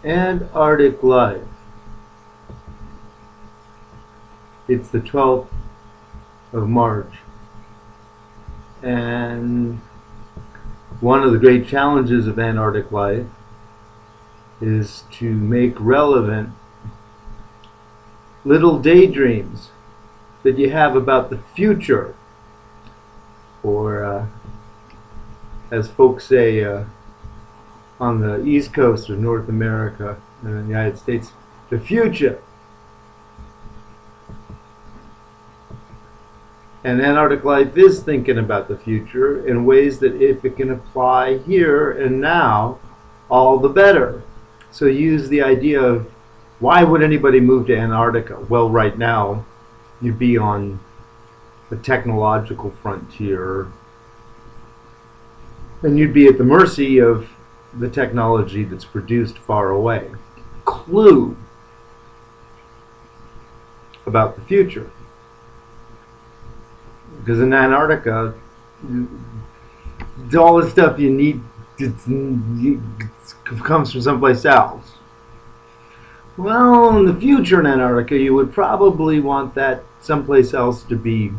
Antarctic life. It's the 12th of March, and one of the great challenges of Antarctic life is to make relevant little daydreams that you have about the future, or as folks say on the East Coast of North America and in the United States, the future. And Antarctic life is thinking about the future in ways that if it can apply here and now, all the better. So use the idea of, why would anybody move to Antarctica? Well, right now, you'd be on the technological frontier, and you'd be at the mercy of the technology that's produced far away. Clue about the future. Because in Antarctica, all the stuff you need comes from someplace else. Well, in the future in Antarctica, you would probably want that someplace else to be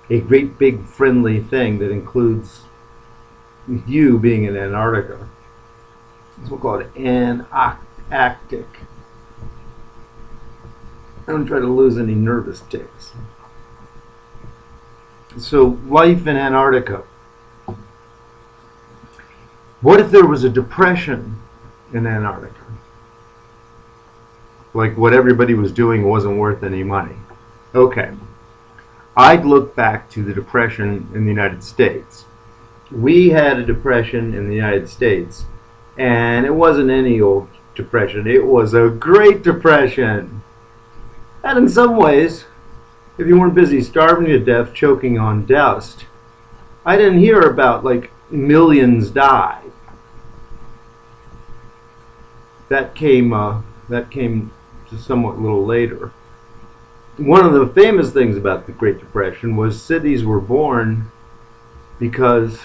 a great big friendly thing that includes you being in Antarctica. So we'll call it Antarctic. I don't try to lose any nervous tics. So, life in Antarctica. What if there was a depression in Antarctica? Like what everybody was doing wasn't worth any money. Okay. I'd look back to the depression in the United States. We had a depression in the United States, and it wasn't any old depression. It was a Great Depression. And in some ways, if you weren't busy starving to death, choking on dust, I didn't hear about like millions died. That came just somewhat little later. One of the famous things about the Great Depression was cities were born because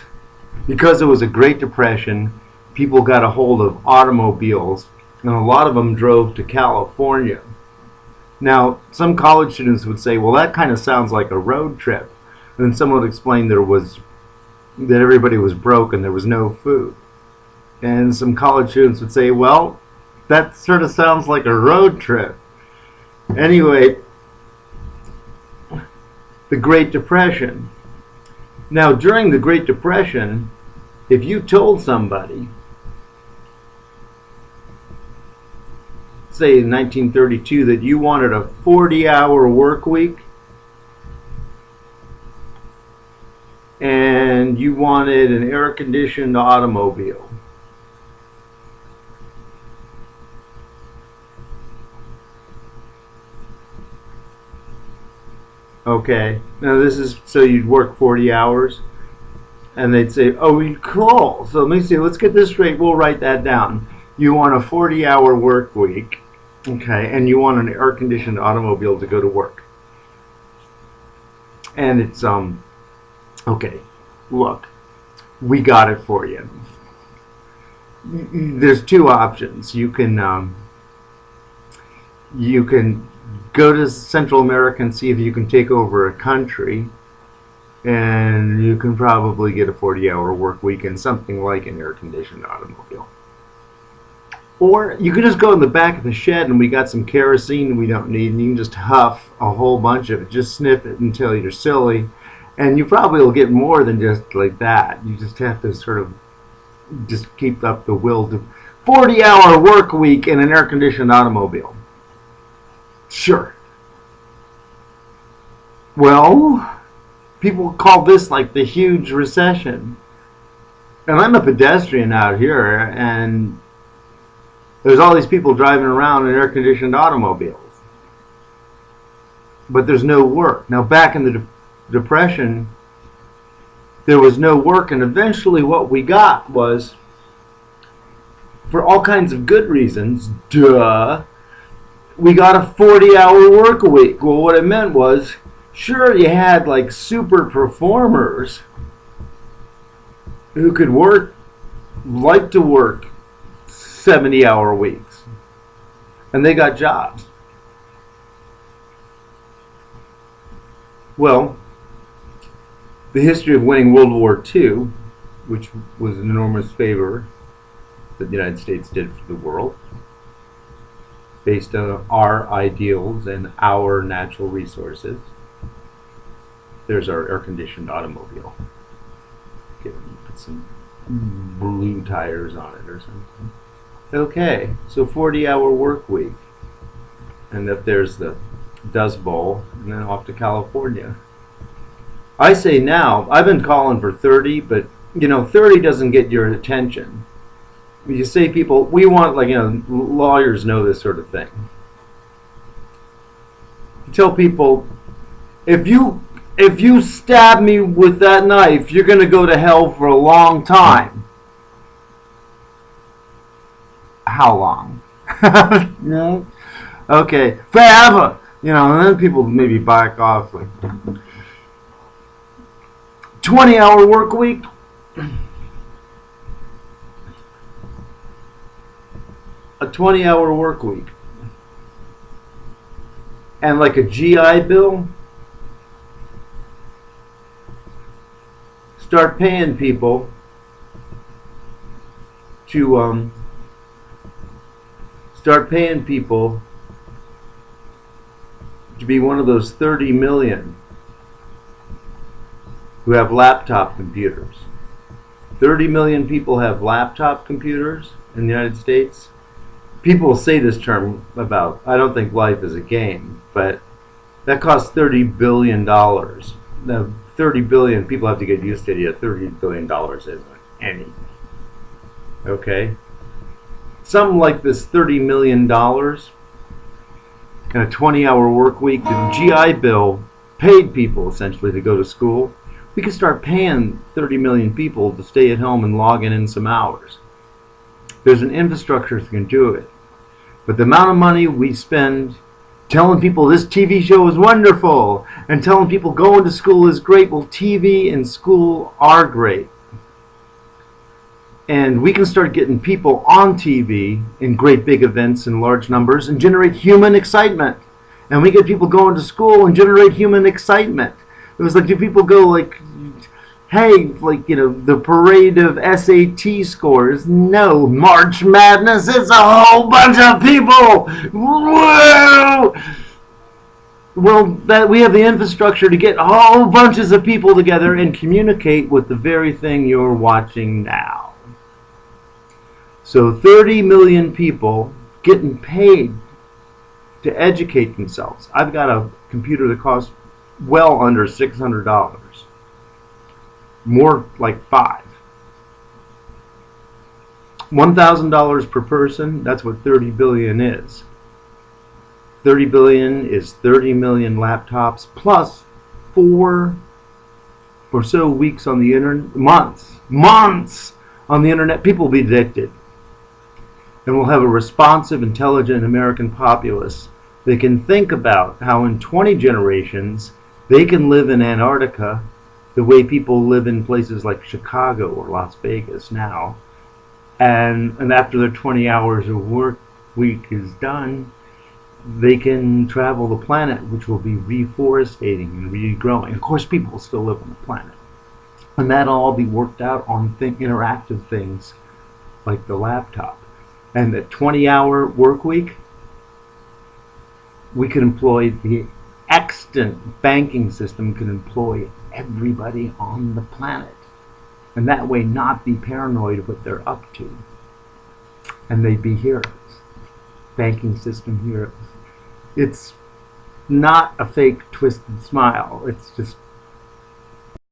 it was a Great Depression. People got a hold of automobiles, and a lot of them drove to California. Now, some college students would say, well, that kind of sounds like a road trip. And then someone would explain that everybody was broke and there was no food. And some college students would say, well, that sort of sounds like a road trip. Anyway, the Great Depression. Now, during the Great Depression, if you told somebody, say in 1932, that you wanted a 40-hour work week and you wanted an air-conditioned automobile, okay, now this is, so you'd work 40 hours, and they'd say, oh, cool, so let me see, let's get this straight, we'll write that down. You want a 40-hour work week, okay, and you want an air-conditioned automobile to go to work. And it's, okay, look, we got it for you. There's two options. You can go to Central America and see if you can take over a country, and you can probably get a 40-hour work week and something like an air-conditioned automobile. Or you can just go in the back of the shed, and we got some kerosene we don't need, and you can just huff a whole bunch of it. Just sniff it until you're silly, and you probably will get more than just like that. You just have to sort of just keep up the will to 40-hour work week in an air-conditioned automobile. Sure. Well, people call this like the huge recession. And I'm a pedestrian out here, and there's all these people driving around in air-conditioned automobiles. But there's no work. Now, back in the Depression, there was no work, and eventually what we got was, for all kinds of good reasons, we got a 40-hour work week. Well, what it meant was, sure, you had like super performers who could work, like to work 70-hour weeks. And they got jobs. Well, the history of winning World War II, which was an enormous favor that the United States did for the world, based on our ideals and our natural resources. There's our air-conditioned automobile. Put some blue tires on it or something. Okay, so 40-hour work week. And if there's the Dust Bowl, and then off to California. I say now, I've been calling for 30, but 30 doesn't get your attention. You say people, we want, lawyers know this sort of thing. You tell people, if you stab me with that knife, you're going to go to hell for a long time. How long? No. Okay, forever. And then people maybe back off. Like 20-hour work week. A 20-hour work week. And like a GI Bill. Start paying people to be one of those 30 million who have laptop computers. 30 million people have laptop computers in the United States. People say this term about, I don't think life is a game, but that costs $30 billion. Now, 30 billion, people have to get used to the idea. $30 billion isn't anything. Okay? Something like this $30 million in a 20-hour work week, the GI Bill paid people essentially to go to school. We could start paying 30 million people to stay at home and log in some hours. There's an infrastructure that can do it. But the amount of money we spend telling people this TV show is wonderful and telling people going to school is great, well, TV and school are great. And we can start getting people on TV in great big events in large numbers and generate human excitement. And we get people going to school and generate human excitement. It was like, do people go like, hey, the parade of SAT scores? No, March Madness is a whole bunch of people. Whoa! Well, that we have the infrastructure to get whole bunches of people together and communicate with the very thing you're watching now. So 30 million people getting paid to educate themselves. I've got a computer that costs well under $600. More like $5. $1,000 per person, that's what 30 billion is. 30 billion is 30 million laptops plus 4 or so weeks on the internet, months on the internet. People will be addicted. And we'll have a responsive, intelligent American populace that can think about how in 20 generations they can live in Antarctica the way people live in places like Chicago or Las Vegas now. And after their 20 hours of work week is done, they can travel the planet, which will be reforestating and regrowing. Of course, people will still live on the planet. And that'll all be worked out on interactive things like the laptop. And the 20-hour work week, we could employ the extant banking system, could employ everybody on the planet. And that way not be paranoid of what they're up to. And they'd be heroes. Banking system heroes. It's not a fake twisted smile. It's just